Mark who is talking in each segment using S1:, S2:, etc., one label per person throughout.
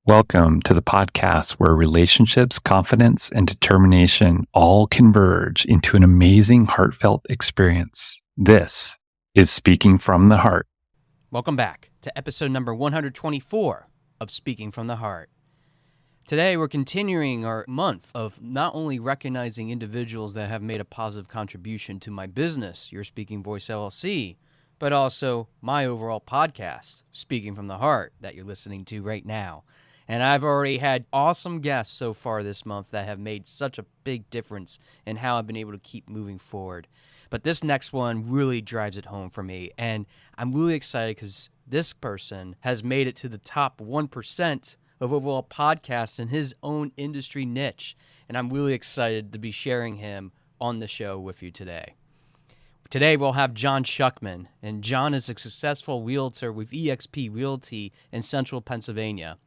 S1: Welcome to the podcast where relationships, confidence, and determination all converge into an amazing, heartfelt experience. This is Speaking from the Heart.
S2: Welcome back to episode number 124 of Speaking from the Heart. Today, we're continuing our month of not only recognizing individuals that have made a positive contribution to my business, Your Speaking Voice LLC, but also my overall podcast, Speaking from the Heart, that you're listening to right now. And I've already had awesome guests so far this month that have made such a big difference in how I've been able to keep moving forward. But this next one really drives it home for me. And I'm really excited because this person has made it to the top 1% of overall podcasts in his own industry niche. And I'm really excited to be sharing him on the show with you today. Today, we'll have John Schuchman. And John is a successful realtor with eXp Realty in central Pennsylvania.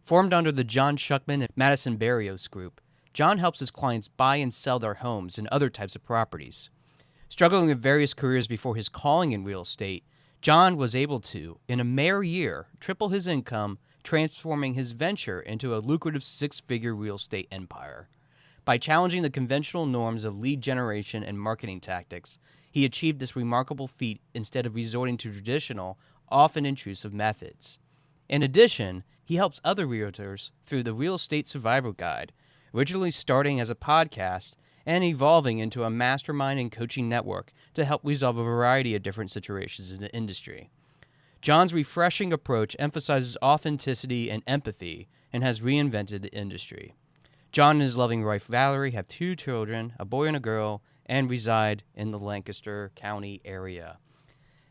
S2: Formed under the John Schuchman and Madison Barrios Group, John helps his clients buy and sell their homes and other types of properties. Struggling with various careers before his calling in real estate, John was able to, in a mere year, triple his income, transforming his venture into a lucrative six-figure real estate empire. By challenging the conventional norms of lead generation and marketing tactics, he achieved this remarkable feat instead of resorting to traditional, often intrusive methods. In addition, he helps other realtors through the Real Estate Survival Guide, originally starting as a podcast and evolving into a mastermind and coaching network to help resolve a variety of different situations in the industry. John's refreshing approach emphasizes authenticity and empathy and has reinvented the industry. John and his loving wife Valerie have 2 children, a boy and a girl, and reside in the Lancaster County area.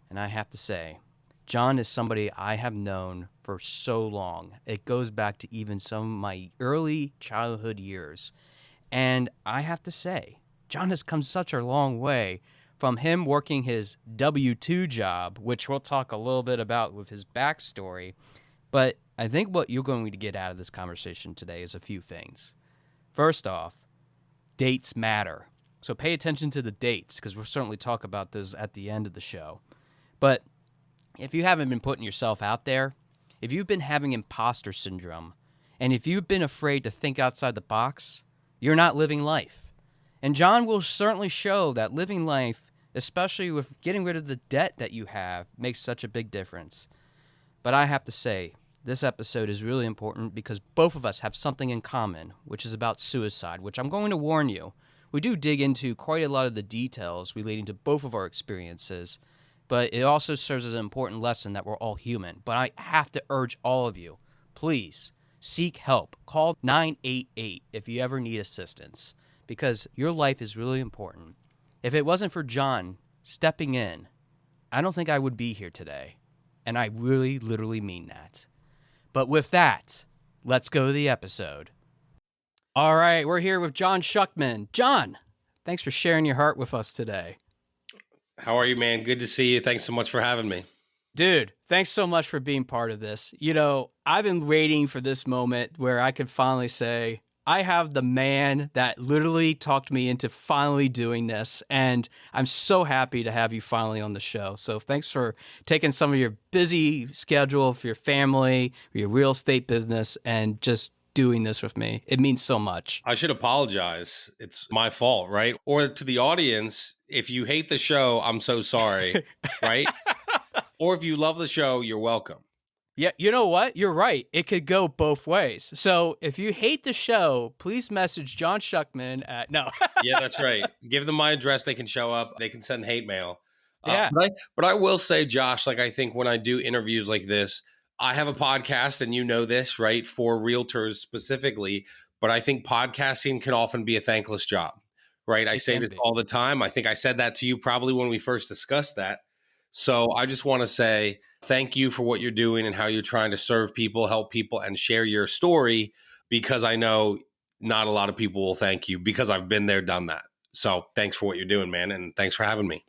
S2: And I have to say, John is somebody I have known for so long. It goes back to even some of my early childhood years. And I have to say, John has come such a long way from him working his W-2 job, which we'll talk a little bit about with his backstory. But I think what you're going to get out of this conversation today is a few things. First off, dates matter. So pay attention to the dates, because we'll certainly talk about this at the end of the show. But if you haven't been putting yourself out there, if you've been having imposter syndrome, and if you've been afraid to think outside the box, you're not living life. And John will certainly show that living life, especially with getting rid of the debt that you have, makes such a big difference. But I have to say, this episode is really important because both of us have something in common, which is about suicide, which I'm going to warn you. We do dig into quite a lot of the details relating to both of our experiences, but it also serves as an important lesson that we're all human. But I have to urge all of you, please seek help. Call 988 if you ever need assistance, because your life is really important. If it wasn't for John stepping in, I don't think I would be here today. And I really, literally mean that. But with that, let's go to the episode. All right, we're here with John Schuchman. John, thanks for sharing your heart with us today.
S3: How are you, man? Good to see you. Thanks so much for having me.
S2: Dude, thanks so much for being part of this. You know, I've been waiting for this moment where I could finally say, I have the man that literally talked me into finally doing this, and I'm so happy to have you finally on the show. So thanks for taking some of your busy schedule for your family, your real estate business, and just doing this with me. It means so much.
S3: I should apologize. It's my fault, right? Or to the audience, if you hate the show, I'm so sorry, right? Or if you love the show, you're welcome.
S2: Yeah, you know what? You're right. It could go both ways. So if you hate the show, please message John Schuchman at... No.
S3: Yeah, that's right. Give them my address. They can show up. They can send hate mail.
S2: Yeah.
S3: But I will say, Josh, like I think when I do interviews like this, I have a podcast, and you know this, right, for realtors specifically, but I think podcasting can often be a thankless job, right? I say this all the time. I think I said that to you probably when we first discussed that. So I just want to say thank you for what you're doing and how you're trying to serve people, help people, and share your story, because I know not a lot of people will thank you because I've been there, done that. So thanks for what you're doing, man, and thanks for having me.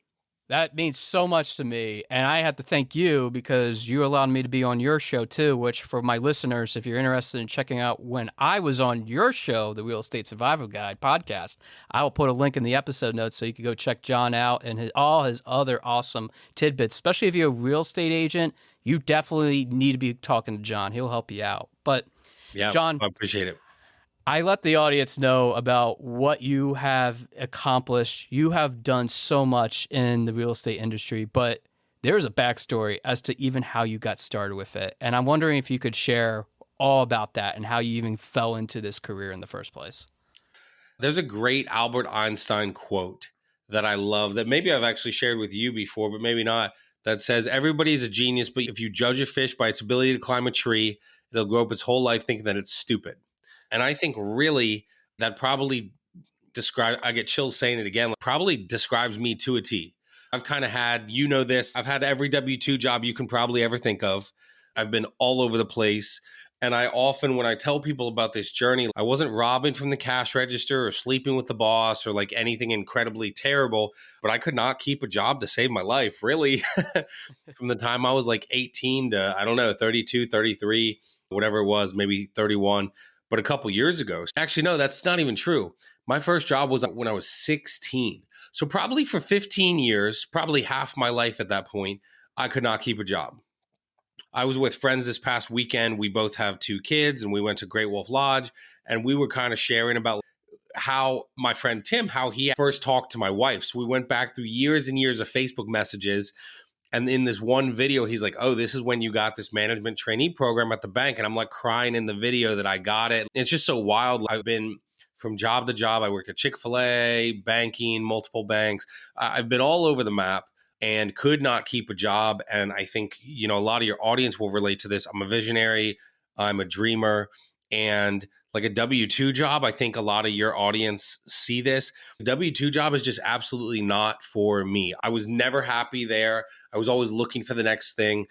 S2: That means so much to me. And I have to thank you because you allowed me to be on your show too, which for my listeners, if you're interested in checking out when I was on your show, the Real Estate Survival Guide podcast, I will put a link in the episode notes so you can go check John out and all his other awesome tidbits. Especially if you're a real estate agent, you definitely need to be talking to John. He'll help you out. But
S3: Yeah,
S2: John,
S3: I appreciate it.
S2: I let the audience know about what you have accomplished. You have done so much in the real estate industry, but there's a backstory as to even how you got started with it. And I'm wondering if you could share all about that and how you even fell into this career in the first place.
S3: There's a great Albert Einstein quote that I love that maybe I've actually shared with you before, but maybe not, that says, everybody is a genius, but if you judge a fish by its ability to climb a tree, it'll grow up its whole life thinking that it's stupid. And I think really that probably I get chills saying it again, probably describes me to a T. I've kind of had, this, I've had every W-2 job you can probably ever think of. I've been all over the place. And I often, when I tell people about this journey, I wasn't robbing from the cash register or sleeping with the boss or like anything incredibly terrible, but I could not keep a job to save my life, really. From the time I was like 18 to, I don't know, 32, 33, whatever it was, maybe 31. But a couple years ago, actually, no, that's not even true. My first job was when I was 16. So probably for 15 years, probably half my life at that point, I could not keep a job. I was with friends this past weekend. We both have 2 kids and we went to Great Wolf Lodge and we were kind of sharing about how my friend Tim, how he first talked to my wife. So we went back through years and years of Facebook messages. And in this one video, he's like, oh, this is when you got this management trainee program at the bank. And I'm like crying in the video that I got it. It's just so wild. I've been from job to job. I worked at Chick-fil-A, banking, multiple banks. I've been all over the map and could not keep a job. And I think, a lot of your audience will relate to this. I'm a visionary. I'm a dreamer. And like a W-2 job, I think a lot of your audience see this. A W-2 job is just absolutely not for me. I was never happy there. I was always looking for the next thing.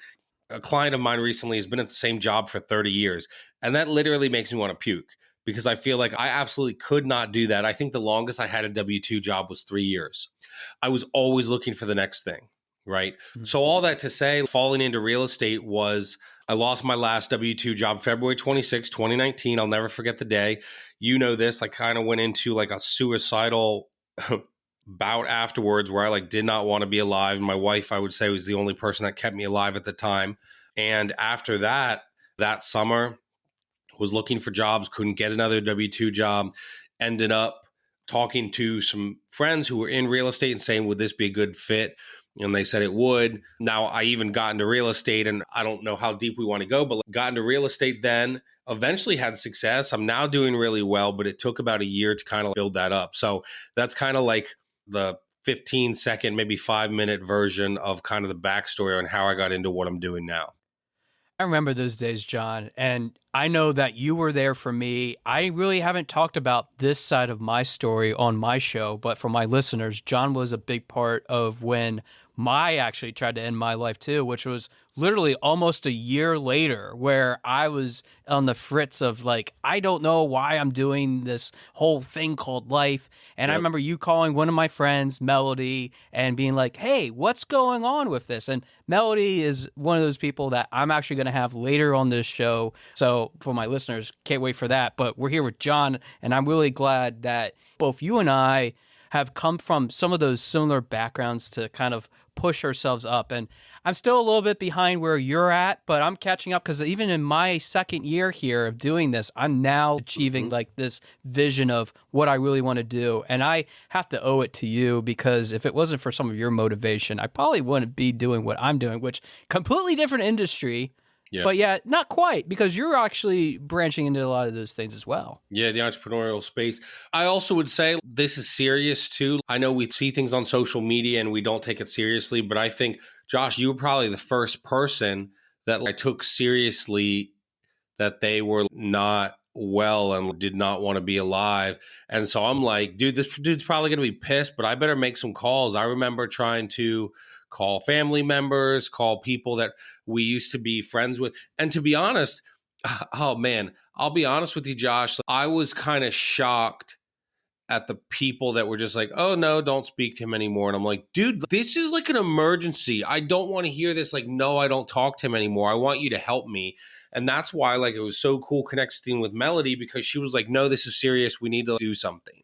S3: A client of mine recently has been at the same job for 30 years. And that literally makes me want to puke because I feel like I absolutely could not do that. I think the longest I had a W-2 job was 3 years. I was always looking for the next thing, right? Mm-hmm. So all that to say, falling into real estate was, I lost my last W-2 job February 26, 2019. I'll never forget the day. You know this. I kind of went into like a suicidal bout afterwards where I did not want to be alive. My wife, I would say, was the only person that kept me alive at the time. And after that summer, was looking for jobs, couldn't get another W-2 job, ended up talking to some friends who were in real estate and saying, would this be a good fit? And they said it would. Now, I even got into real estate, and I don't know how deep we want to go, but got into real estate then, eventually had success. I'm now doing really well, but it took about a year to kind of build that up. So that's kind of like the 15-second, maybe 5-minute version of kind of the backstory on how I got into what I'm doing now.
S2: I remember those days, John, and I know that you were there for me. I really haven't talked about this side of my story on my show, but for my listeners, John was a big part of when I actually tried to end my life too, which was literally almost a year later, where I was on the fritz of I don't know why I'm doing this whole thing called life. And I remember you calling one of my friends, Melody, and being like, hey, what's going on with this? And Melody is one of those people that I'm actually going to have later on this show. So for my listeners, can't wait for that. But we're here with John, and I'm really glad that both you and I have come from some of those similar backgrounds to kind of push ourselves up. And I'm still a little bit behind where you're at, but I'm catching up because even in my second year here of doing this, I'm now achieving this vision of what I really want to do. And I have to owe it to you because if it wasn't for some of your motivation, I probably wouldn't be doing what I'm doing, which completely different industry. Yeah. But yeah, not quite, because you're actually branching into a lot of those things as well.
S3: Yeah, the entrepreneurial space. I also would say this is serious too. I know we see things on social media and we don't take it seriously, but I think, Josh, you were probably the first person that I took seriously that they were not well and did not want to be alive. And so I'm like, dude, this dude's probably going to be pissed, but I better make some calls. I remember trying to call family members, call people that we used to be friends with. And to be honest, oh man, I'll be honest with you, Josh, I was kind of shocked at the people that were just like, oh no, don't speak to him anymore. And I'm like, dude, this is like an emergency. I don't want to hear this. Like, no, I don't talk to him anymore. I want you to help me. And that's why like it was so cool connecting with Melody, because she was like, no, this is serious. We need to do something.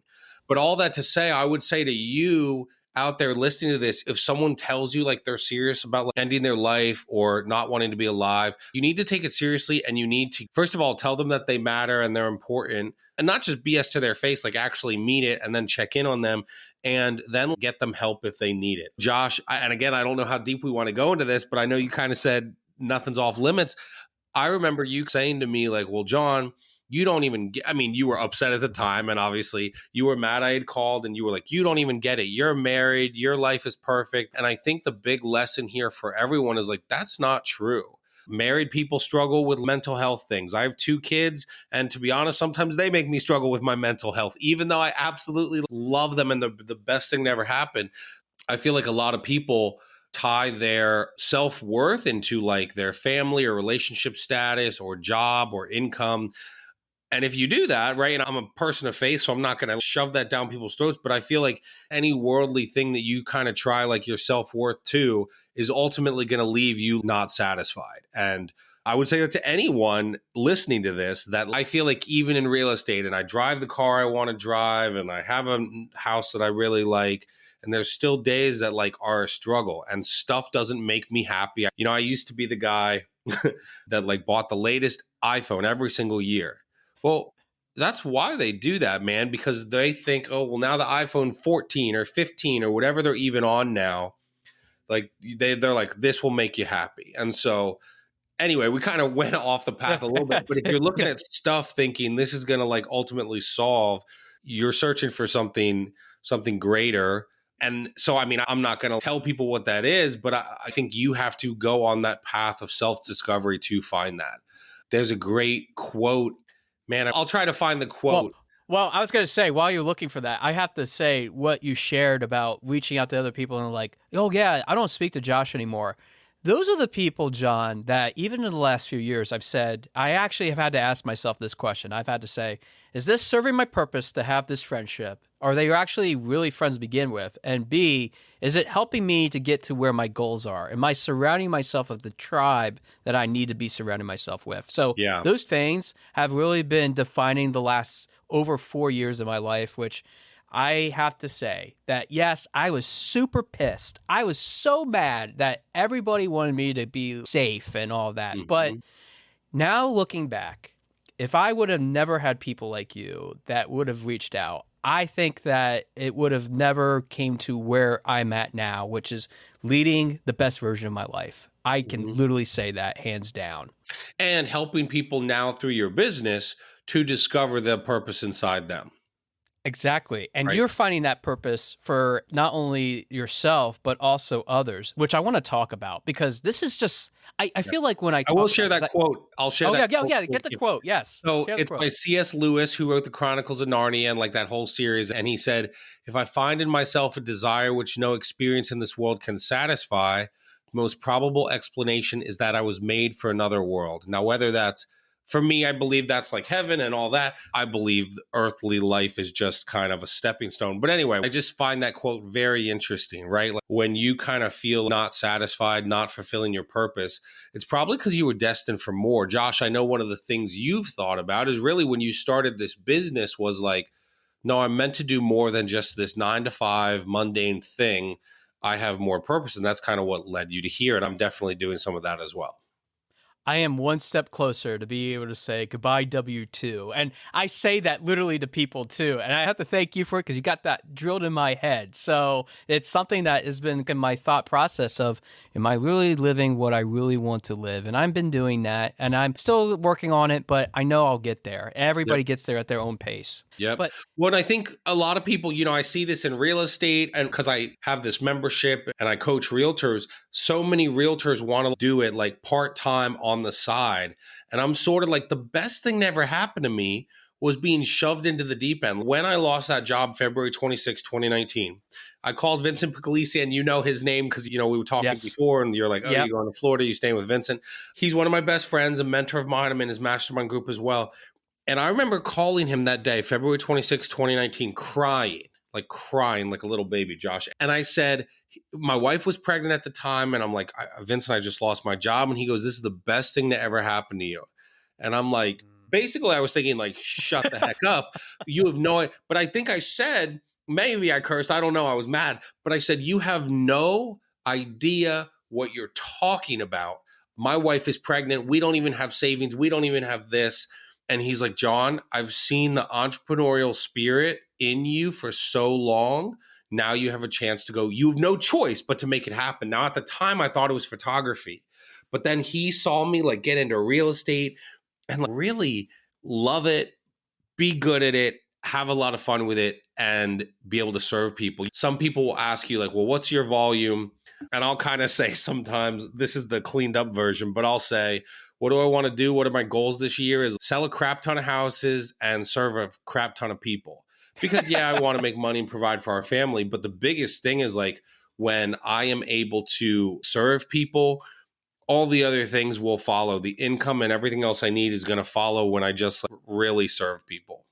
S3: But all that to say, I would say to you out there listening to this, if someone tells you like they're serious about like ending their life or not wanting to be alive, you need to take it seriously. And you need to, first of all, tell them that they matter and they're important, and not just BS to their face, like actually mean it, and then check in on them and then get them help if they need it. Josh, and again, I don't know how deep we want to go into this, but I know you kind of said nothing's off limits. I remember you saying to me like, well, John, you don't even get, I mean, you were upset at the time, and obviously you were mad I had called, and you were like, you don't even get it. You're married. Your life is perfect. And I think the big lesson here for everyone is like, that's not true. Married people struggle with mental health things. I have 2 kids, and to be honest, sometimes they make me struggle with my mental health, even though I absolutely love them and the best thing that ever happened. I feel like a lot of people tie their self-worth into like their family or relationship status or job or income. And if you do that, right, and I'm a person of faith, so I'm not going to shove that down people's throats, but I feel like any worldly thing that you kind of try like your self-worth to is ultimately going to leave you not satisfied. And I would say that to anyone listening to this, that I feel like even in real estate, and I drive the car I want to drive, and I have a house that I really like, and there's still days that like are a struggle, and stuff doesn't make me happy. You know, I used to be the guy that like bought the latest iPhone every single year. Well, that's why they do that, man, because they think, oh, well, now the iPhone 14 or 15 or whatever they're even on now, like they're like, this will make you happy. And so anyway, we kind of went off the path a little bit, but if you're looking at stuff thinking this is going to like ultimately solve, you're searching for something greater. And so, I mean, I'm not going to tell people what that is, but I think you have to go on that path of self-discovery to find that. There's a great quote. Man, I'll try to find the quote.
S2: Well, I was going to say, while you're looking for that, I have to say what you shared about reaching out to other people and like, oh, yeah, I don't speak to Josh anymore. Those are the people, John, that even in the last few years, I've said, I actually have had to ask myself this question. I've had to say, is this serving my purpose to have this friendship? Are they actually really friends to begin with? And B, is it helping me to get to where my goals are? Am I surrounding myself with the tribe that I need to be surrounding myself with? So those things have really been defining the last over 4 years of my life, which I have to say that, yes, I was super pissed. I was so mad that everybody wanted me to be safe and all that. Mm-hmm. But now looking back, if I would have never had people like you that would have reached out, I think that it would have never came to where I'm at now, which is leading the best version of my life. I can literally say that hands down.
S3: And helping people now through your business to discover the purpose inside them.
S2: Exactly. And you're finding that purpose for not only yourself, but also others, which I want to talk about, because this is just, I feel like when I
S3: will share that quote. I'll share that quote.
S2: Yeah, get the quote. Yes.
S3: So it's by C.S. Lewis, who wrote the Chronicles of Narnia and like that whole series. And he said, if I find in myself a desire which no experience in this world can satisfy, the most probable explanation is that I was made for another world. Now, whether that's, for me, I believe that's like heaven and all that. I believe earthly life is just kind of a stepping stone. But anyway, I just find that quote very interesting, right? Like when you kind of feel not satisfied, not fulfilling your purpose, it's probably because you were destined for more. Josh, I know one of the things you've thought about is really when you started this business was like, no, I'm meant to do more than just this 9-to-5 mundane thing. I have more purpose. And that's kind of what led you to here. And I'm definitely doing some of that as well.
S2: I am one step closer to be able to say goodbye W2. And I say that literally to people too. And I have to thank you for it because you got that drilled in my head. So it's something that has been in my thought process of, am I really living what I really want to live? And I've been doing that and I'm still working on it, but I know I'll get there. Everybody gets there at their own pace.
S3: Yeah. But well, I think a lot of people, you know, I see this in real estate and because I have this membership and I coach realtors, so many realtors want to do it like part-time on the side. And I'm sort of like, the best thing that ever happened to me was being shoved into the deep end. When I lost that job, February 26, 2019, I called Vincent Puglisi, and you know his name because, you know, we were talking before and you're like, oh, you're going to Florida, you're staying with Vincent. He's one of my best friends, a mentor of mine. I'm in his mastermind group as well. And I remember calling him that day, February 26, 2019, crying like a little baby, Josh. And I said, my wife was pregnant at the time. And I'm like, Vincent, I just lost my job. And he goes, this is the best thing that ever happened to you. And I'm like, basically, I was thinking, like, shut the heck up. You have no, but I think I said, maybe I cursed. I don't know. I was mad. But I said, you have no idea what you're talking about. My wife is pregnant. We don't even have savings. We don't even have this. And he's like, John, I've seen the entrepreneurial spirit in you for so long. Now you have a chance to go. You have no choice but to make it happen. Now, at the time, I thought it was photography. But then he saw me like get into real estate and like, really love it, be good at it, have a lot of fun with it, and be able to serve people. Some people will ask you like, well, what's your volume? And I'll kind of say sometimes, this is the cleaned up version, but I'll say, what do I want to do? What are my goals this year? Is sell a crap ton of houses and serve a crap ton of people. Because yeah, I want to make money and provide for our family. But the biggest thing is like when I am able to serve people, all the other things will follow. The income and everything else I need is going to follow when I just really serve people.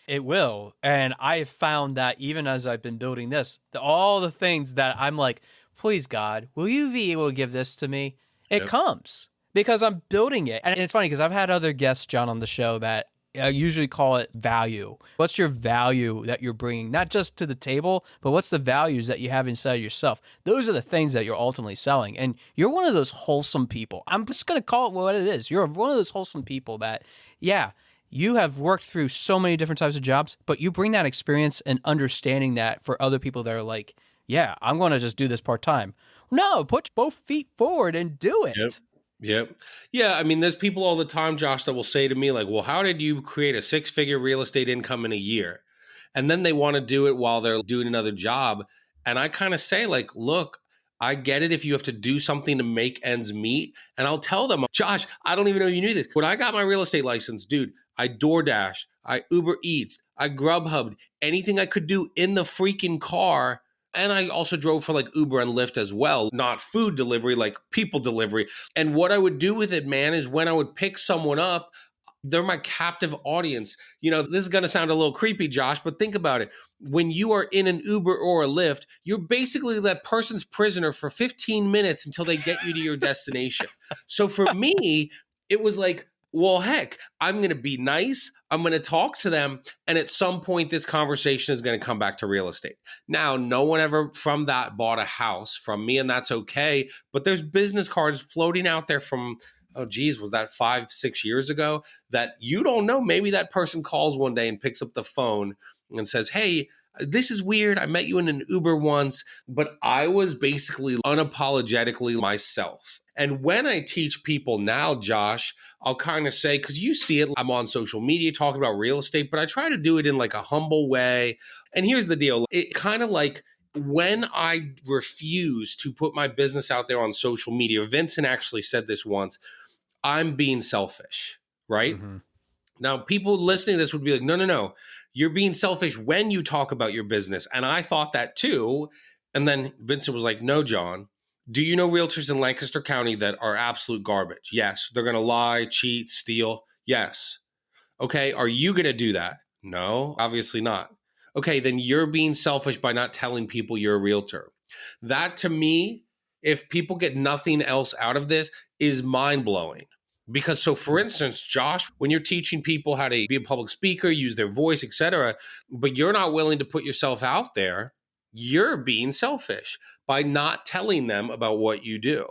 S2: It will. And I found that even as I've been building this, all the things that I'm like, please, God, will you be able to give this to me? It comes because I'm building it. And it's funny because I've had other guests, John, on the show that I usually call it value. What's your value that you're bringing, not just to the table, but what's the values that you have inside yourself? Those are the things that you're ultimately selling. And you're one of those wholesome people. I'm just going to call it what it is. You're one of those wholesome people that, yeah, you have worked through so many different types of jobs, but you bring that experience and understanding that for other people that are like, yeah, I'm going to just do this part-time. No, put both feet forward and do it.
S3: Yep. Yeah. I mean, there's people all the time, Josh, that will say to me like, well, how did you create a 6-figure real estate income in a year? And then they want to do it while they're doing another job. And I kind of say like, look, I get it if you have to do something to make ends meet. And I'll tell them, Josh, I don't even know you knew this. When I got my real estate license, dude, I DoorDash, I Uber Eats, I Grubhubbed, anything I could do in the freaking car. And I also drove for like Uber and Lyft as well, not food delivery, like people delivery. And what I would do with it, man, is when I would pick someone up, they're my captive audience. You know, this is going to sound a little creepy, Josh, but think about it. When you are in an Uber or a Lyft, you're basically that person's prisoner for 15 minutes until they get you to your destination. So for me, it was like, well, heck, I'm going to be nice. I'm going to talk to them. And at some point, this conversation is going to come back to real estate. Now, no one ever from that bought a house from me, and that's okay. But there's business cards floating out there from, oh, geez, was that 5-6 years ago that you don't know? Maybe that person calls one day and picks up the phone and says, hey, this is weird. I met you in an Uber once, but I was basically unapologetically myself. And when I teach people now, Josh, I'll kind of say, because you see it, I'm on social media talking about real estate, but I try to do it in like a humble way. And here's the deal. It kind of like when I refuse to put my business out there on social media, Vincent actually said this once, I'm being selfish, right? Mm-hmm. Now, people listening to this would be like, no. You're being selfish when you talk about your business. And I thought that too. And then Vincent was like, no, John, do you know realtors in Lancaster County that are absolute garbage? Yes. They're going to lie, cheat, steal. Yes. Okay. Are you going to do that? No, obviously not. Okay. Then you're being selfish by not telling people you're a realtor. That to me, if people get nothing else out of this, is mind blowing. Because so for instance, Josh, when you're teaching people how to be a public speaker, use their voice, etc., but you're not willing to put yourself out there, you're being selfish by not telling them about what you do.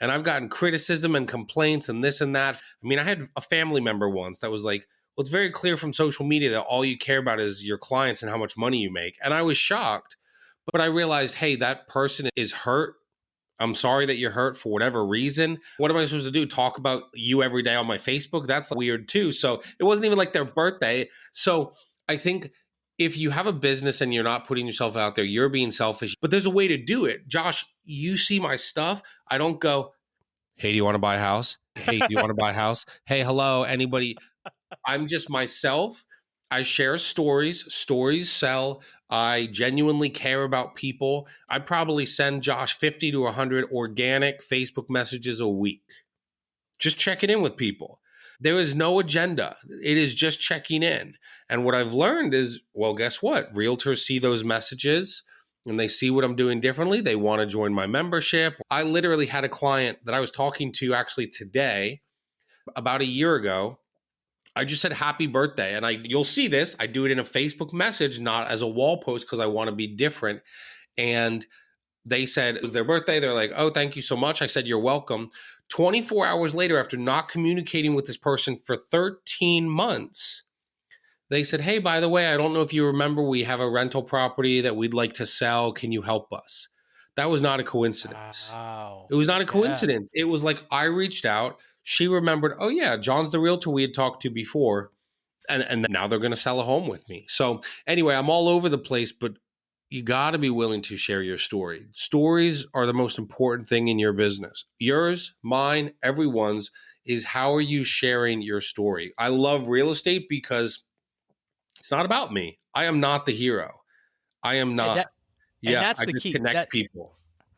S3: And I've gotten criticism and complaints and this and that. I mean, I had a family member once that was like, well, it's very clear from social media that all you care about is your clients and how much money you make. And I was shocked, but I realized, hey, that person is hurt. I'm sorry that you're hurt for whatever reason. What am I supposed to do? Talk about you every day on my Facebook? That's weird too. So it wasn't even like their birthday. So I think if you have a business and you're not putting yourself out there, you're being selfish. But there's a way to do it. Josh, you see my stuff. I don't go, hey, do you want to buy a house? Hey, do you want to buy a house? Hey, hello, anybody? I'm just myself. I share stories. Stories sell. I genuinely care about people. I probably send Josh 50 to 100 organic Facebook messages a week. Just checking in with people. There is no agenda. It is just checking in. And what I've learned is, well, guess what? Realtors see those messages and they see what I'm doing differently. They want to join my membership. I literally had a client that I was talking to actually today, about a year ago. I just said happy birthday. And you'll see this. I do it in a Facebook message, not as a wall post, because I want to be different. And they said it was their birthday. They're like, oh, thank you so much. I said, you're welcome. 24 hours later, after not communicating with this person for 13 months, they said, hey, by the way, I don't know if you remember, we have a rental property that we'd like to sell. Can you help us? That was not a coincidence.
S2: Wow.
S3: It was not a
S2: Yeah.
S3: coincidence. It was like I reached out. She remembered, oh, yeah, John's the realtor we had talked to before. And now they're going to sell a home with me. So anyway, I'm all over the place, but you got to be willing to share your story. Stories are the most important thing in your business. Yours, mine, everyone's, is how are you sharing your story? I love real estate because it's not about me. I am not the hero. I am not.
S2: And that's
S3: I
S2: the
S3: just
S2: key.
S3: connect people.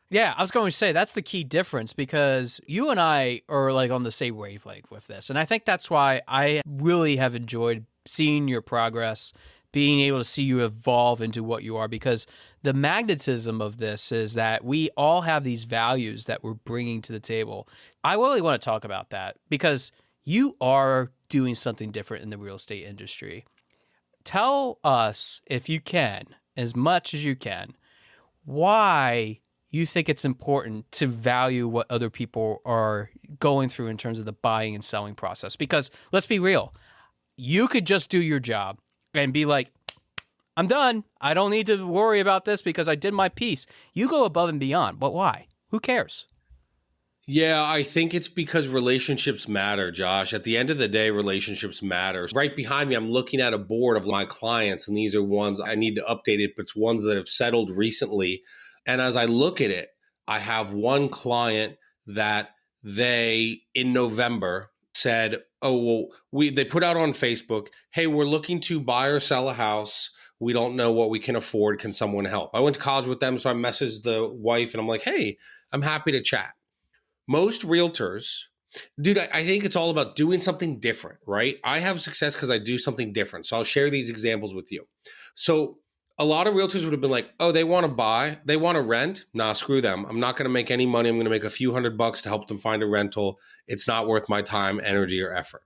S2: Yeah, I was going to say that's the key difference, because you and I are like on the same wavelength with this. And I think that's why I really have enjoyed seeing your progress, being able to see you evolve into what you are, because the magnetism of this is that we all have these values that we're bringing to the table. I really want to talk about that because you are doing something different in the real estate industry. Tell us, if you can, as much as you can, why you think it's important to value what other people are going through in terms of the buying and selling process. Because let's be real, you could just do your job and be like, I'm done. I don't need to worry about this because I did my piece. You go above and beyond, but why? Who cares?
S3: Yeah, I think it's because relationships matter, Josh. At the end of the day, relationships matter. Right behind me, I'm looking at a board of my clients, and these are ones I need to update it, but it's ones that have settled recently. And as I look at it, I have one client that they, in November, said, oh, well, they put out on Facebook, hey, we're looking to buy or sell a house. We don't know what we can afford. Can someone help? I went to college with them, so I messaged the wife, and I'm like, hey, I'm happy to chat. Most realtors, dude, I think it's all about doing something different, right? I have success because I do something different. So I'll share these examples with you. So a lot of realtors would have been like, oh, they want to buy, they want to rent. Nah, screw them. I'm not going to make any money. I'm going to make a few $100 to help them find a rental. It's not worth my time, energy, or effort.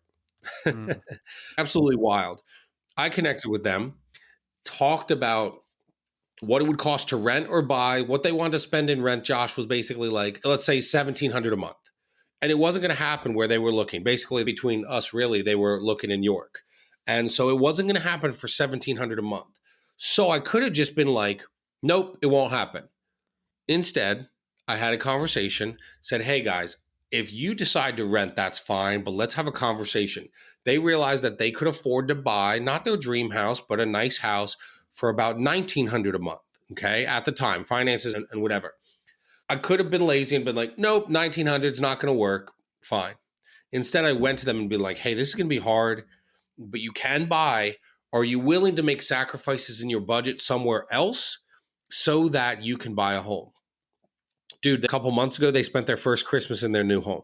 S3: Absolutely wild. I connected with them, talked about what it would cost to rent or buy. What they wanted to spend in rent, Josh, was basically like, let's say $1,700 a month. And it wasn't going to happen where they were looking. Basically, between us, really, they were looking in York. And so it wasn't going to happen for $1,700 a month. So I could have just been like, nope, it won't happen. Instead, I had a conversation, said, hey guys, if you decide to rent, that's fine, but let's have a conversation. They realized that they could afford to buy, not their dream house, but a nice house for about $1,900 a month, okay, at the time, finances and whatever. I could have been lazy and been like, nope, 1,900 is not going to work. Fine. Instead, I went to them and be like, hey, this is going to be hard, but you can buy. Are you willing to make sacrifices in your budget somewhere else so that you can buy a home? Dude, a couple months ago, they spent their first Christmas in their new home,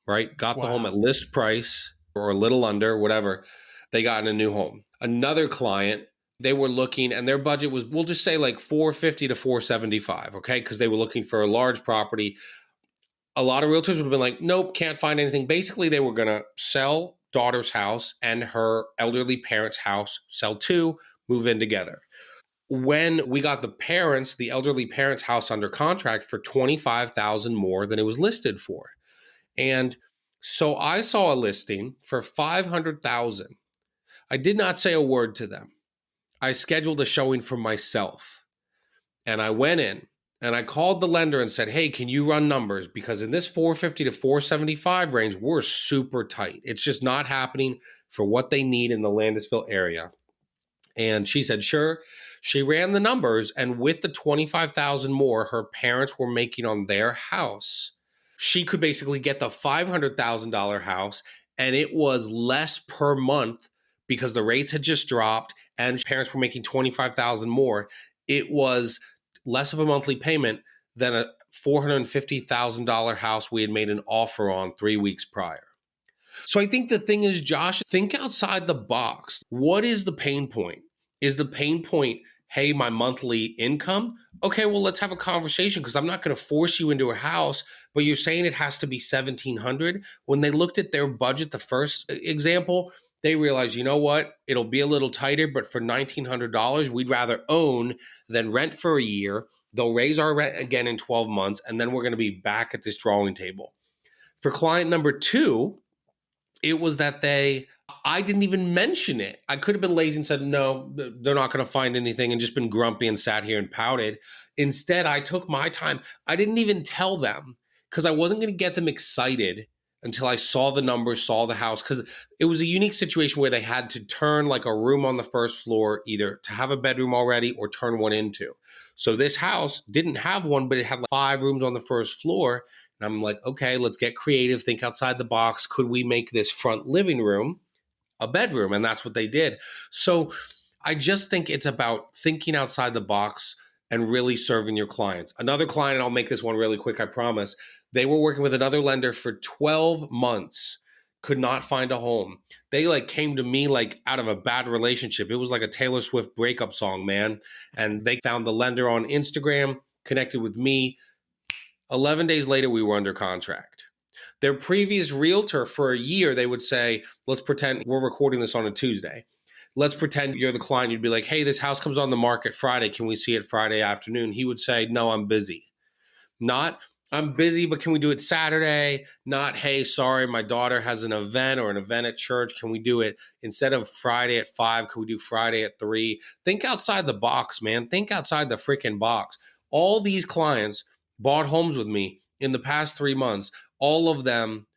S3: right? Got the home at list price or a little under, whatever. They got in a new home. Another client, they were looking, and their budget was, we'll just say like $450 to $475, okay? Because they were looking for a large property. A lot of realtors would have been like, nope, can't find anything. Basically, they were going to sell daughter's house and her elderly parents' house, sell two, move in together. When we got the elderly parents' house under contract for $25,000 more than it was listed for. And so I saw a listing for $500,000. I did not say a word to them. I scheduled a showing for myself, and I went in and I called the lender and said, hey, can you run numbers? Because in this 450 to 475 range, we're super tight. It's just not happening for what they need in the Landisville area. And she said, sure. She ran the numbers, and with the $25,000 more her parents were making on their house, she could basically get the $500,000 house, and it was less per month because the rates had just dropped and parents were making $25,000 more. It was less of a monthly payment than a $450,000 house we had made an offer on 3 weeks prior. So I think the thing is, Josh, think outside the box. What is the pain point? Is the pain point, hey, my monthly income? Okay, well, let's have a conversation because I'm not going to force you into a house, but you're saying it has to be 1,700. When they looked at their budget, the first example, they realized, you know what? It'll be a little tighter, but for $1,900, we'd rather own than rent for a year. They'll raise our rent again in 12 months, and then we're going to be back at this drawing table. For client number 2, it was that I didn't even mention it. I could have been lazy and said, no, they're not going to find anything and just been grumpy and sat here and pouted. Instead, I took my time. I didn't even tell them because I wasn't going to get them excited until I saw the numbers, saw the house, because it was a unique situation where they had to turn like a room on the first floor, either to have a bedroom already or turn one into. So this house didn't have one, but it had like 5 rooms on the first floor. And I'm like, okay, let's get creative, think outside the box. Could we make this front living room a bedroom? And that's what they did. So I just think it's about thinking outside the box and really serving your clients. Another client, and I'll make this one really quick, I promise. They were working with another lender for 12 months, could not find a home. They like came to me like out of a bad relationship. It was like a Taylor Swift breakup song, man. And they found the lender on Instagram, connected with me. 11 days later, we were under contract. Their previous realtor for a year, they would say, let's pretend we're recording this on a Tuesday. Let's pretend you're the client. You'd be like, hey, this house comes on the market Friday. Can we see it Friday afternoon? He would say, no, I'm busy. Not, I'm busy, but can we do it Saturday? Not, hey, sorry, my daughter has an event or an event at church. Can we do it instead of Friday at 5? Can we do Friday at 3? Think outside the box, man. Think outside the freaking box. All these clients bought homes with me in the past 3 months. All of them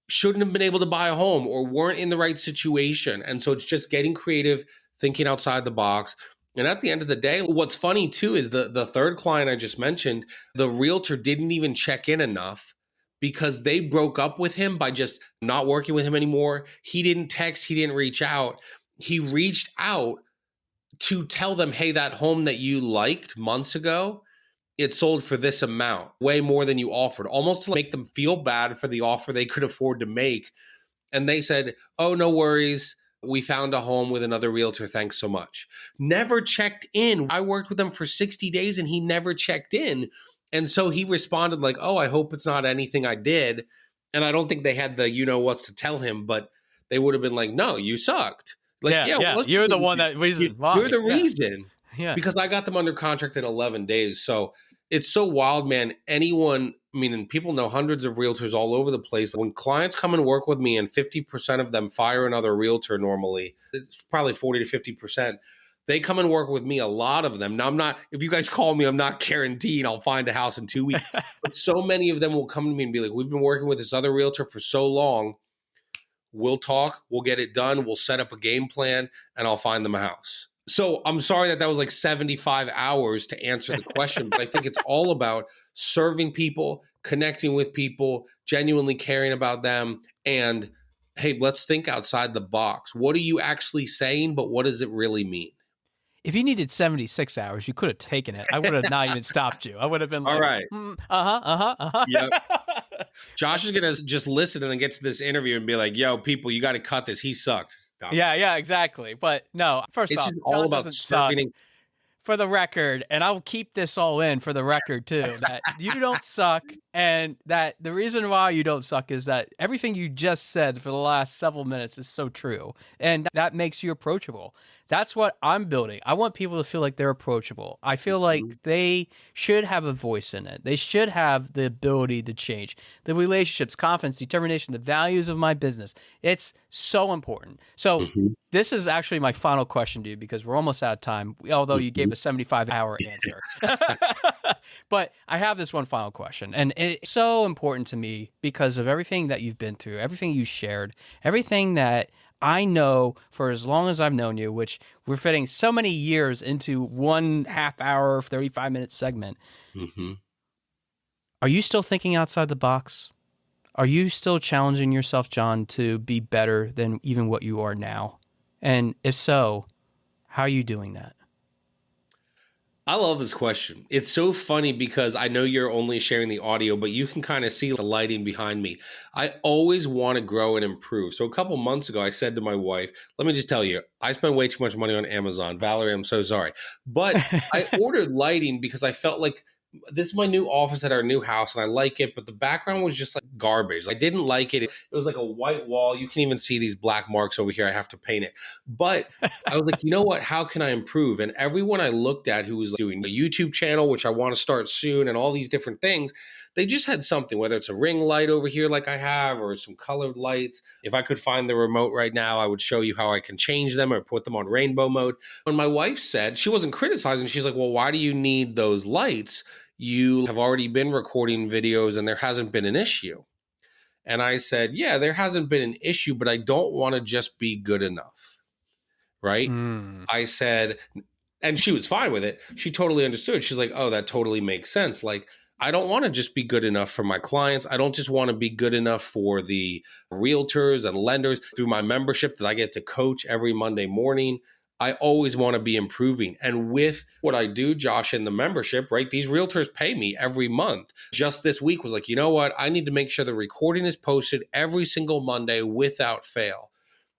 S3: shouldn't have been able to buy a home or weren't in the right situation. And so it's just getting creative, thinking outside the box. And at the end of the day, what's funny too is the third client I just mentioned, the realtor didn't even check in enough because they broke up with him by just not working with him anymore. He didn't text, he didn't reach out. He reached out to tell them, hey, that home that you liked months ago, it sold for this amount, way more than you offered, almost to make them feel bad for the offer they could afford to make. And they said, oh, no worries. We found a home with another realtor. Thanks so much. Never checked in. I worked with them for 60 days and he never checked in. And so he responded like, oh, I hope it's not anything I did. And I don't think they had the what's to tell him, but they would have been like, no, you sucked. Like,
S2: yeah. You're the one that reason.
S3: You're the reason.
S2: Yeah.
S3: Because I got them under contract in 11 days. So it's so wild, man. Anyone, I mean, and people know hundreds of realtors all over the place. When clients come and work with me and 50% of them fire another realtor normally, it's probably 40 to 50%. They come and work with me, a lot of them. Now, I'm not, if you guys call me, I'm not guaranteed I'll find a house in 2 weeks. But so many of them will come to me and be like, we've been working with this other realtor for so long. We'll talk, we'll get it done, we'll set up a game plan, and I'll find them a house. So I'm sorry that was like 75 hours to answer the question, but I think it's all about serving people, connecting with people, genuinely caring about them. And hey, let's think outside the box. What are you actually saying, but what does it really mean?
S2: If you needed 76 hours, you could have taken it. I would have not even stopped you. I would have been like,
S3: all right.
S2: Yep.
S3: Josh is going to just listen and then get to this interview and be like, yo, people, you got to cut this. He sucks.
S2: Yeah, exactly. But no, first
S3: it's
S2: off,
S3: just
S2: John
S3: all about
S2: doesn't suck. For the record, and I'll keep this all in for the record too, that you don't suck, and that the reason why you don't suck is that everything you just said for the last several minutes is so true, and that makes you approachable. That's what I'm building. I want people to feel like they're approachable. I feel like they should have a voice in it. They should have the ability to change. The relationships, confidence, determination, the values of my business. It's so important. So this is actually my final question to you because we're almost out of time, although you gave a 75-hour answer. But I have this one final question, and it's so important to me because of everything that you've been through, everything you shared, everything that I know for as long as I've known you, which we're fitting so many years into 1/2 hour, 35-minute segment. Are you still thinking outside the box? Are you still challenging yourself, John, to be better than even what you are now? And if so, how are you doing that?
S3: I love this question. It's so funny because I know you're only sharing the audio, but you can kind of see the lighting behind me. I always want to grow and improve. So a couple months ago, I said to my wife, let me just tell you, I spend way too much money on Amazon. Valerie, I'm so sorry. But I ordered lighting because I felt like this is my new office at our new house and I like it, but the background was just like garbage. I didn't like it. It was like a white wall. You can even see these black marks over here. I have to paint it. But I was like, you know what? How can I improve? And everyone I looked at who was doing a YouTube channel, which I want to start soon, and all these different things, they just had something, whether it's a ring light over here like I have or some colored lights. If I could find the remote right now, I would show you how I can change them or put them on rainbow mode. When my wife said, she wasn't criticizing, she's like, well, why do you need those lights? You have already been recording videos and there hasn't been an issue. And I said, yeah, there hasn't been an issue, but I don't want to just be good enough. Right? I said, and she was fine with it. She totally understood. She's like, oh, that totally makes sense. Like, I don't want to just be good enough for my clients. I don't just want to be good enough for the realtors and lenders through my membership that I get to coach every Monday morning. I always want to be improving. And with what I do, Josh, in the membership, right, these realtors pay me every month. Just this week was like, you know what? I need to make sure the recording is posted every single Monday without fail.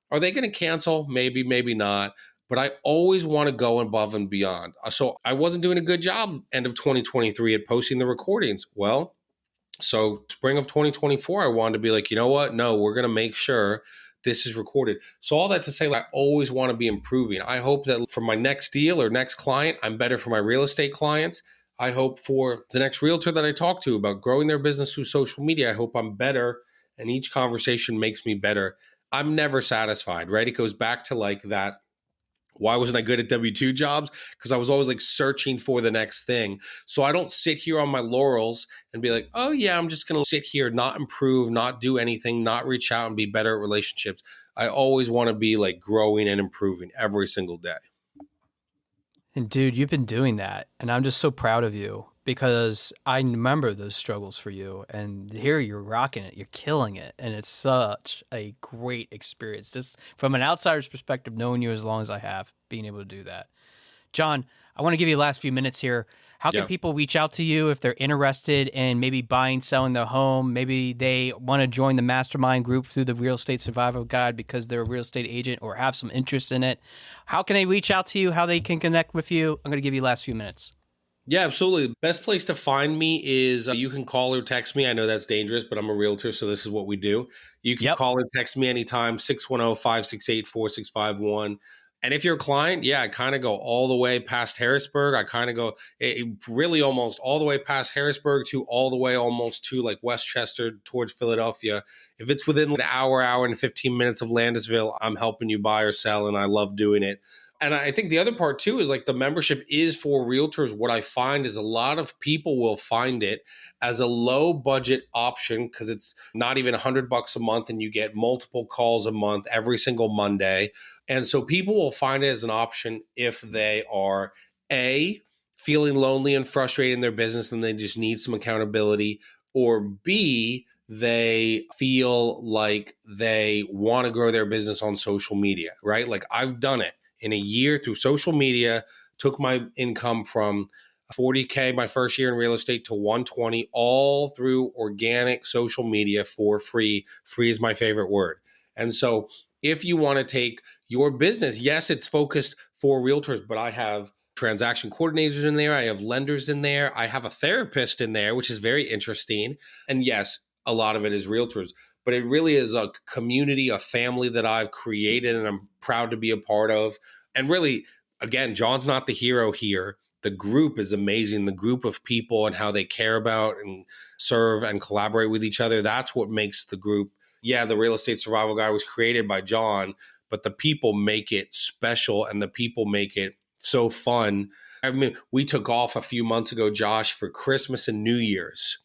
S3: Are they going to cancel? Maybe, maybe not. But I always want to go above and beyond. So I wasn't doing a good job end of 2023 at posting the recordings. Well, so spring of 2024, I wanted to be like, you know what? No, we're going to make sure this is recorded. So all that to say, like, I always want to be improving. I hope that for my next deal or next client, I'm better for my real estate clients. I hope for the next realtor that I talk to about growing their business through social media, I hope I'm better. And each conversation makes me better. I'm never satisfied, right? It goes back to like that. Why wasn't I good at W-2 jobs? Because I was always like searching for the next thing. So I don't sit here on my laurels and be like, oh yeah, I'm just going to sit here, not improve, not do anything, not reach out and be better at relationships. I always want to be like growing and improving every single day.
S2: And dude, you've been doing that. And I'm just so proud of you because I remember those struggles for you. And here you're rocking it. You're killing it. And it's such a great experience. Just from an outsider's perspective, knowing you as long as I have, being able to do that. John, I want to give you the last few minutes here. How can people reach out to you if they're interested in maybe buying, selling their home? Maybe they want to join the mastermind group through the Real Estate Survival Guide because they're a real estate agent or have some interest in it. How can they reach out to you? How they can connect with you? I'm going to give you the last few minutes.
S3: Yeah, absolutely. The best place to find me is you can call or text me. I know that's dangerous, but I'm a realtor, so this is what we do. You can call or text me anytime, 610-568-4651. And if you're a client, yeah, I kind of go all the way past Harrisburg. I kind of go really almost all the way past Harrisburg to all the way almost to like Westchester towards Philadelphia. If it's within an hour and 15 minutes of Landisville, I'm helping you buy or sell, and I love doing it. And I think the other part too is like the membership is for realtors. What I find is a lot of people will find it as a low budget option because it's not even $100 a month and you get multiple calls a month every single Monday. And so people will find it as an option if they are A, feeling lonely and frustrated in their business and they just need some accountability, or B, they feel like they want to grow their business on social media, right? Like I've done it. In a year through social media, took my income from 40K my first year in real estate to 120, all through organic social media for free. Free is my favorite word. And so if you want to take your business, yes, it's focused for realtors, but I have transaction coordinators in there. I have lenders in there. I have a therapist in there, which is very interesting. And yes, a lot of it is realtors, but it really is a community, a family that I've created and I'm proud to be a part of. And really, again, John's not the hero here. The group is amazing. The group of people and how they care about and serve and collaborate with each other. That's what makes the group. Yeah, the Real Estate Survival Guide was created by John, but the people make it special and the people make it so fun. I mean, we took off a few months ago, Josh, for Christmas and New Year's.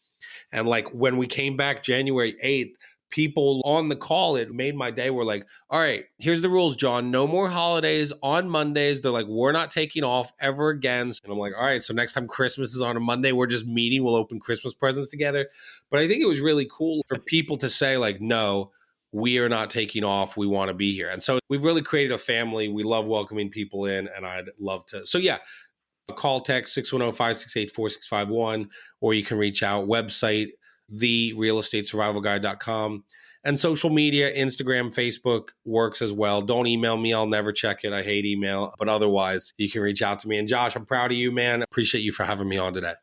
S3: And like when we came back January 8th, people on the call, it made my day. We're like, all right, here's the rules, John. No more holidays on Mondays. They're like, we're not taking off ever again. And I'm like, all right, so next time Christmas is on a Monday, we're just meeting. We'll open Christmas presents together. But I think it was really cool for people to say like, no, we are not taking off. We want to be here. And so we've really created a family. We love welcoming people in and I'd love to. So yeah, Call text 610-568-4651, or you can reach out. Website, therealestatesurvivalguide.com. And social media, Instagram, Facebook works as well. Don't email me. I'll never check it. I hate email. But otherwise, you can reach out to me. And Josh, I'm proud of you, man. Appreciate you for having me on today.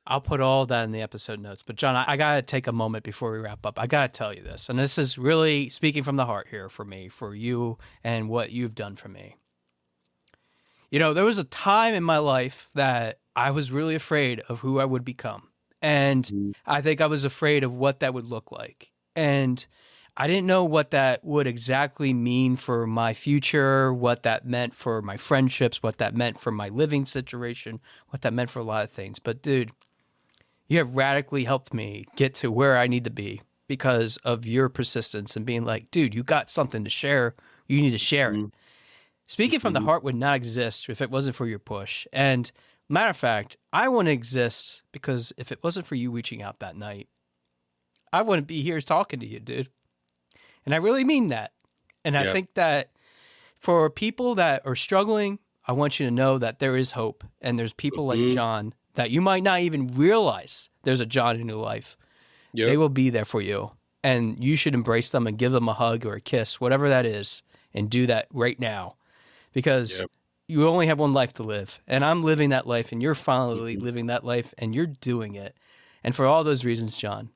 S2: I'll put all of that in the episode notes. But John, I got to take a moment before we wrap up. I got to tell you this. And this is really speaking from the heart here for me, for you, and what you've done for me. You know, there was a time in my life that I was really afraid of who I would become. And I think I was afraid of what that would look like. And I didn't know what that would exactly mean for my future, what that meant for my friendships, what that meant for my living situation, what that meant for a lot of things. But dude, you have radically helped me get to where I need to be because of your persistence and being like, dude, you got something to share. You need to share it. Speaking from the heart would not exist if it wasn't for your push. And matter of fact, I wouldn't exist because if it wasn't for you reaching out that night, I wouldn't be here talking to you, dude. And I really mean that. And I think that for people that are struggling, I want you to know that there is hope. And there's people like John that you might not even realize there's a John in your life. Yep. They will be there for you. And you should embrace them and give them a hug or a kiss, whatever that is, and do that right now. Because you only have one life to live. And I'm living that life, and you're finally living that life, and you're doing it. And for all those reasons, John,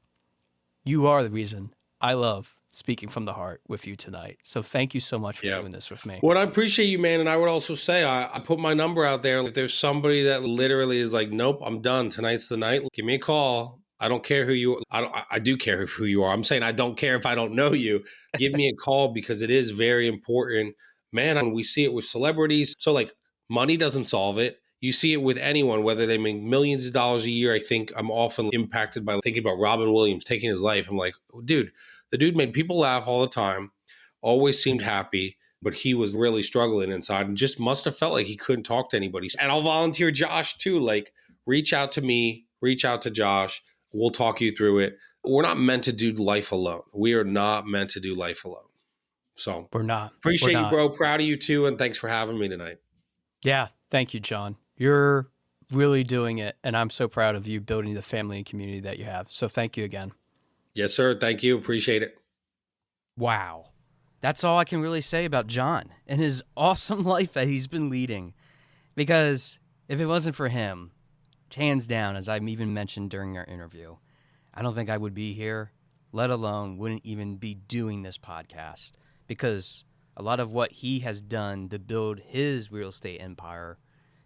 S2: you are the reason I love speaking from the heart with you tonight. So thank you so much for doing this with me.
S3: Well, I appreciate you, man. And I would also say, I put my number out there. If there's somebody that literally is like, nope, I'm done. Tonight's the night. Give me a call. I don't care who you are. I do care who you are. I'm saying I don't care if I don't know you. Give me a call because it is very important. Man, when we see it with celebrities. So like money doesn't solve it. You see it with anyone, whether they make millions of dollars a year. I think I'm often impacted by thinking about Robin Williams taking his life. I'm like, dude, the dude made people laugh all the time, always seemed happy, but he was really struggling inside and just must have felt like he couldn't talk to anybody. And I'll volunteer Josh too. Like, reach out to me, reach out to Josh. We'll talk you through it. We're not meant to do life alone. We are not meant to do life alone. So
S2: we're not.
S3: Appreciate you, bro. Proud of you too. And thanks for having me tonight.
S2: Yeah. Thank you, John. You're really doing it. And I'm so proud of you building the family and community that you have. So thank you again.
S3: Yes, sir. Thank you. Appreciate it.
S2: Wow. That's all I can really say about John and his awesome life that he's been leading. Because if it wasn't for him, hands down, as I've even mentioned during our interview, I don't think I would be here, let alone wouldn't even be doing this podcast. Because a lot of what he has done to build his real estate empire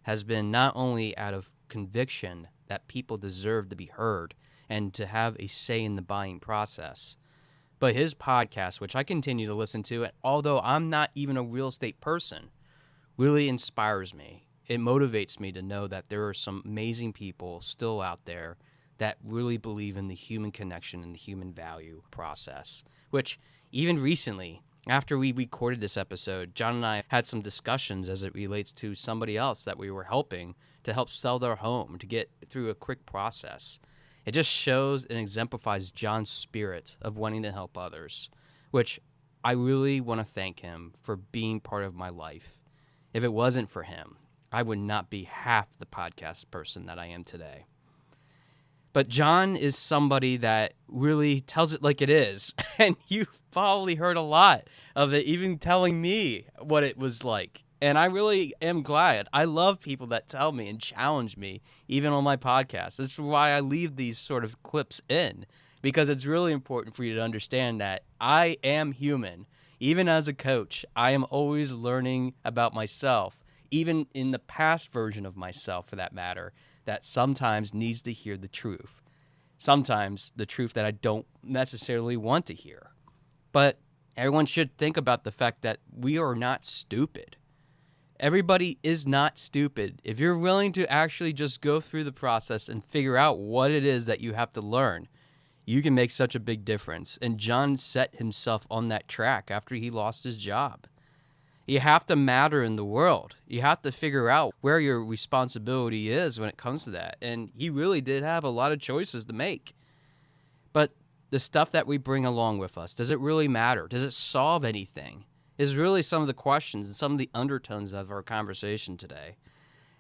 S2: has been not only out of conviction that people deserve to be heard and to have a say in the buying process, but his podcast, which I continue to listen to, although I'm not even a real estate person, really inspires me. It motivates me to know that there are some amazing people still out there that really believe in the human connection and the human value process, which even recently, after we recorded this episode, John and I had some discussions as it relates to somebody else that we were helping to help sell their home, to get through a quick process. It just shows and exemplifies John's spirit of wanting to help others, which I really want to thank him for being part of my life. If it wasn't for him, I would not be half the podcast person that I am today. But John is somebody that really tells it like it is. And you've probably heard a lot of it, even telling me what it was like. And I really am glad. I love people that tell me and challenge me, even on my podcast. That's why I leave these sort of clips in, because it's really important for you to understand that I am human. Even as a coach, I am always learning about myself, even in the past version of myself, for that matter, that sometimes needs to hear the truth. Sometimes the truth that I don't necessarily want to hear. But everyone should think about the fact that we are not stupid. Everybody is not stupid. If you're willing to actually just go through the process and figure out what it is that you have to learn, you can make such a big difference. And John set himself on that track after he lost his job. You have to matter in the world. You have to figure out where your responsibility is when it comes to that. And he really did have a lot of choices to make. But the stuff that we bring along with us, does it really matter? Does it solve anything? Is really some of the questions and some of the undertones of our conversation today.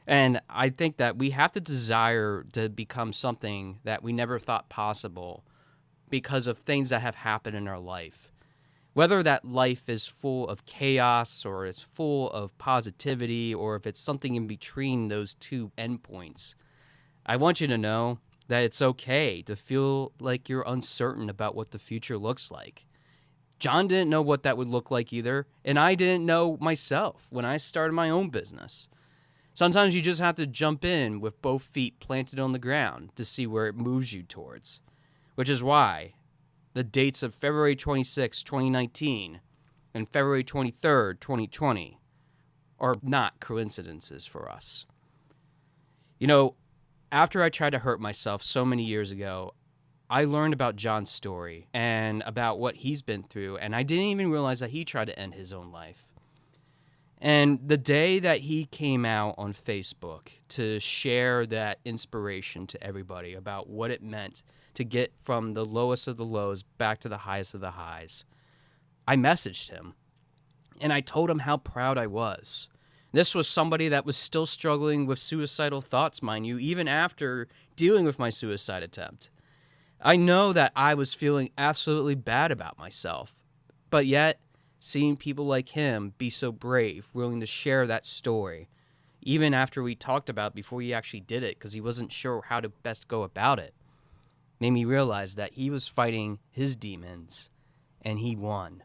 S2: And I think that we have to desire to become something that we never thought possible because of things that have happened in our life. Whether that life is full of chaos or it's full of positivity or if it's something in between those two endpoints, I want you to know that it's okay to feel like you're uncertain about what the future looks like. John didn't know what that would look like either, and I didn't know myself when I started my own business. Sometimes you just have to jump in with both feet planted on the ground to see where it moves you towards, which is why the dates of February 26, 2019 and February 23rd, 2020 are not coincidences for us. You know, after I tried to hurt myself so many years ago, I learned about John's story and about what he's been through, and I didn't even realize that he tried to end his own life. And the day that he came out on Facebook to share that inspiration to everybody about what it meant to get from the lowest of the lows back to the highest of the highs, I messaged him and I told him how proud I was. This was somebody that was still struggling with suicidal thoughts, mind you, even after dealing with my suicide attempt. I know that I was feeling absolutely bad about myself, but yet seeing people like him be so brave, willing to share that story, even after we talked about it before he actually did it because he wasn't sure how to best go about it, made me realize that he was fighting his demons and he won.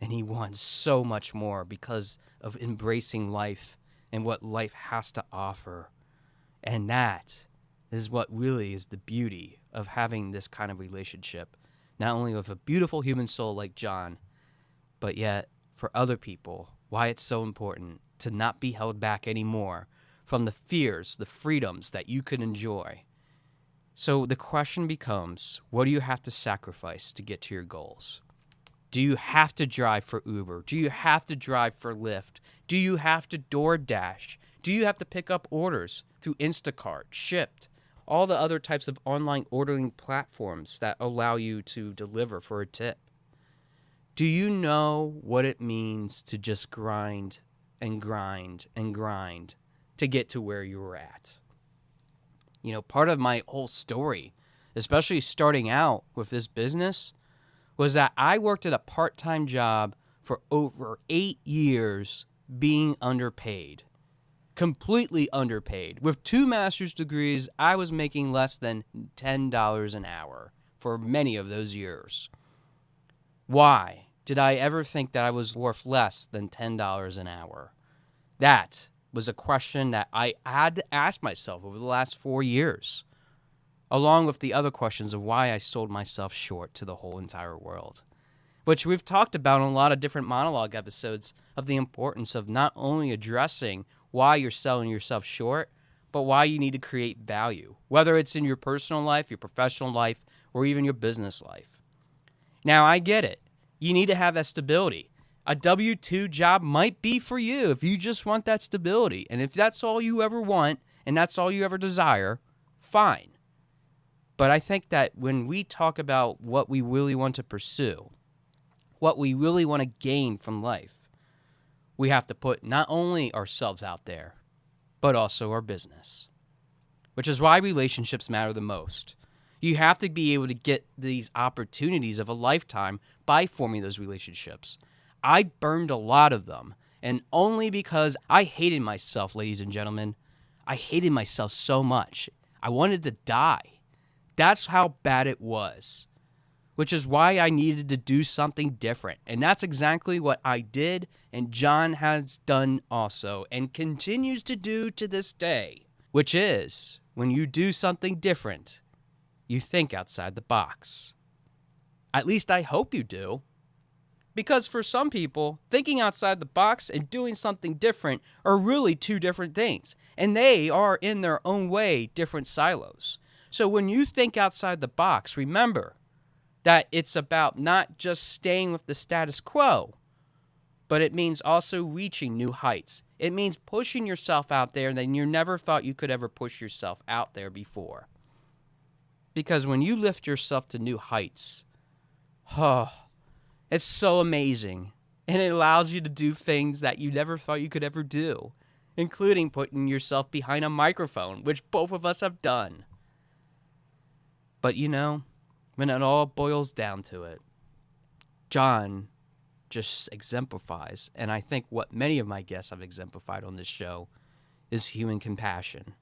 S2: And he won so much more because of embracing life and what life has to offer. And that is what really is the beauty of having this kind of relationship, not only with a beautiful human soul like John, but yet for other people, why it's so important to not be held back anymore from the fears, the freedoms that you could enjoy. So the question becomes, what do you have to sacrifice to get to your goals? Do you have to drive for Uber? Do you have to drive for Lyft? Do you have to DoorDash? Do you have to pick up orders through Instacart, Shipt, all the other types of online ordering platforms that allow you to deliver for a tip? Do you know what it means to just grind and grind and grind to get to where you were at? You know, part of my whole story, especially starting out with this business, was that I worked at a part-time job for over 8 years being underpaid. Completely underpaid. With 2 master's degrees, I was making less than $10 an hour for many of those years. Why did I ever think that I was worth less than $10 an hour? That was a question that I had to ask myself over the last 4 years, along with the other questions of why I sold myself short to the whole entire world, which we've talked about in a lot of different monologue episodes of the importance of not only addressing why you're selling yourself short, but why you need to create value, whether it's in your personal life, your professional life, or even your business life. Now, I get it. You need to have that stability. A W-2 job might be for you if you just want that stability. And if that's all you ever want and that's all you ever desire, fine. But I think that when we talk about what we really want to pursue, what we really want to gain from life, we have to put not only ourselves out there, but also our business, which is why relationships matter the most. You have to be able to get these opportunities of a lifetime by forming those relationships. I burned a lot of them, and only because I hated myself, ladies and gentlemen. I hated myself so much. I wanted to die. That's how bad it was, which is why I needed to do something different. And that's exactly what I did, and John has done also, and continues to do to this day, which is when you do something different, you think outside the box. At least I hope you do. Because for some people, thinking outside the box and doing something different are really two different things. And they are, in their own way, different silos. So when you think outside the box, remember that it's about not just staying with the status quo, but it means also reaching new heights. It means pushing yourself out there that you never thought you could ever push yourself out there before. Because when you lift yourself to new heights, it's so amazing, and it allows you to do things that you never thought you could ever do. including putting yourself behind a microphone, which both of us have done. But when it all boils down to it, John just exemplifies, and I think what many of my guests have exemplified on this show, is human compassion.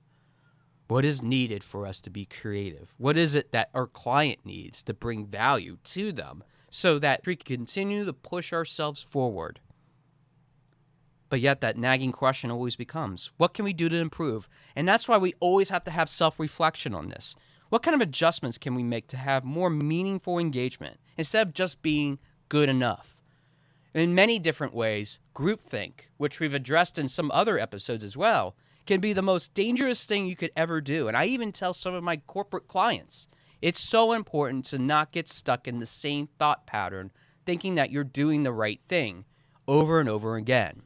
S2: What is needed for us to be creative? What is it that our client needs to bring value to them so that we can continue to push ourselves forward? But yet that nagging question always becomes, what can we do to improve? And that's why we always have to have self-reflection on this. What kind of adjustments can we make to have more meaningful engagement instead of just being good enough? In many different ways, groupthink, which we've addressed in some other episodes as well, can be the most dangerous thing you could ever do. And I even tell some of my corporate clients, it's so important to not get stuck in the same thought pattern, thinking that you're doing the right thing over and over again.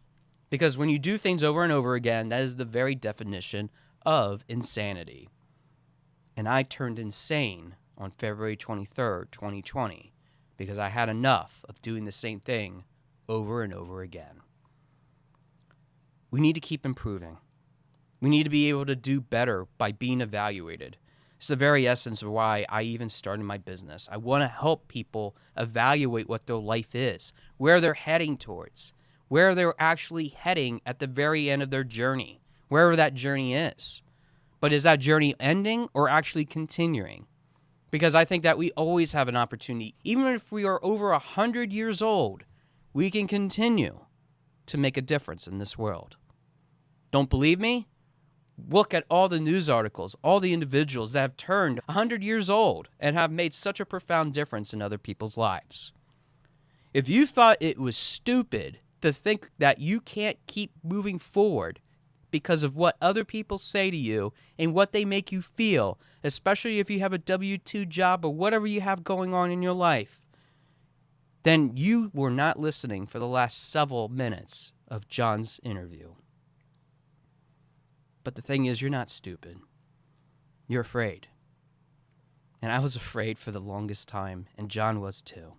S2: Because when you do things over and over again, that is the very definition of insanity. And I turned insane on February 23rd, 2020, because I had enough of doing the same thing over and over again. We need to keep improving. We need to be able to do better by being evaluated. It's the very essence of why I even started my business. I want to help people evaluate what their life is, where they're heading towards, where they're actually heading at the very end of their journey, wherever that journey is. But is that journey ending or actually continuing? Because I think that we always have an opportunity, even if we are over 100 years old, we can continue to make a difference in this world. Don't believe me? Look at all the news articles, all the individuals that have turned 100 years old and have made such a profound difference in other people's lives. If you thought it was stupid to think that you can't keep moving forward because of what other people say to you and what they make you feel, especially if you have a W-2 job or whatever you have going on in your life, then you were not listening for the last several minutes of John's interview. But the thing is, you're not stupid. You're afraid. And I was afraid for the longest time, and John was too.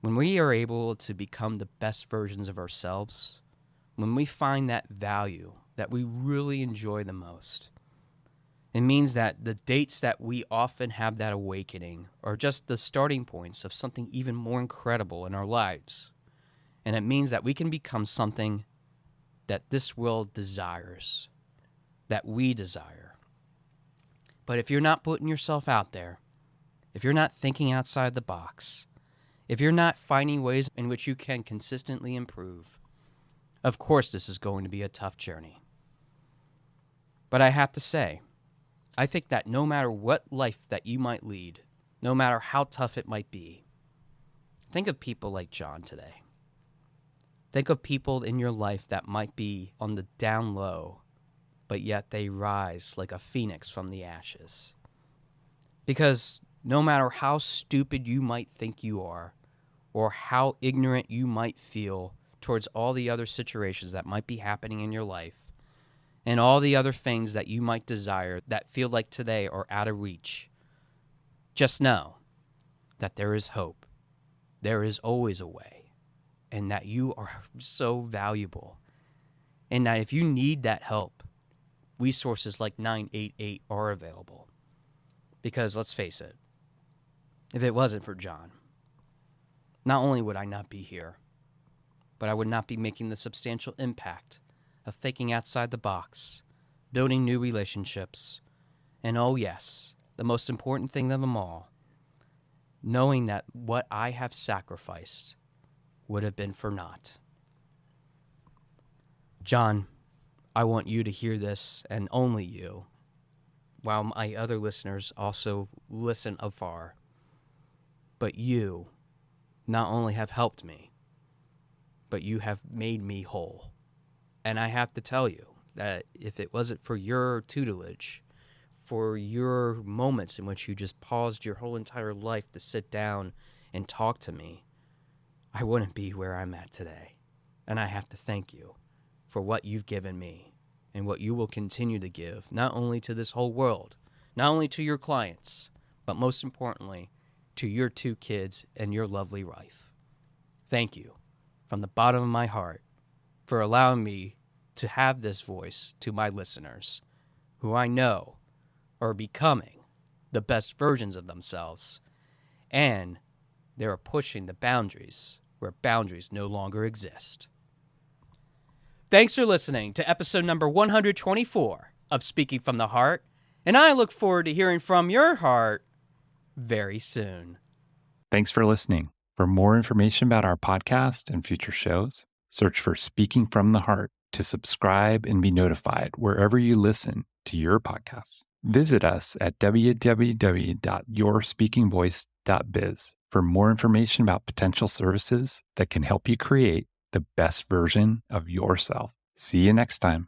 S2: When we are able to become the best versions of ourselves, when we find that value that we really enjoy the most, it means that the dates that we often have that awakening are just the starting points of something even more incredible in our lives. And it means that we can become something that this world desires, that we desire. But if you're not putting yourself out there, if you're not thinking outside the box, if you're not finding ways in which you can consistently improve, of course this is going to be a tough journey. But I have to say, I think that no matter what life that you might lead, no matter how tough it might be, think of people like John today. Think of people in your life that might be on the down low, but yet they rise like a phoenix from the ashes. Because no matter how stupid you might think you are, or how ignorant you might feel towards all the other situations that might be happening in your life, and all the other things that you might desire that feel like today are out of reach, just know that there is hope. There is always a way. And that you are so valuable. And that if you need that help, resources like 988 are available. Because let's face it, if it wasn't for John, not only would I not be here, but I would not be making the substantial impact of thinking outside the box, building new relationships, and oh yes, the most important thing of them all, knowing that what I have sacrificed would have been for naught. John, I want you to hear this, and only you, while my other listeners also listen afar. But you not only have helped me, but you have made me whole. And I have to tell you that if it wasn't for your tutelage, for your moments in which you just paused your whole entire life to sit down and talk to me, I wouldn't be where I'm at today. And I have to thank you for what you've given me and what you will continue to give, not only to this whole world, not only to your clients, but most importantly, to your 2 kids and your lovely wife. Thank you from the bottom of my heart for allowing me to have this voice to my listeners, who I know are becoming the best versions of themselves, and they are pushing the boundaries where boundaries no longer exist. Thanks for listening to episode number 124 of Speaking from the Heart, and I look forward to hearing from your heart very soon.
S1: Thanks for listening. For more information about our podcast and future shows, search for Speaking from the Heart to subscribe and be notified wherever you listen to your podcasts. Visit us at www.yourspeakingvoice.biz for more information about potential services that can help you create the best version of yourself. See you next time.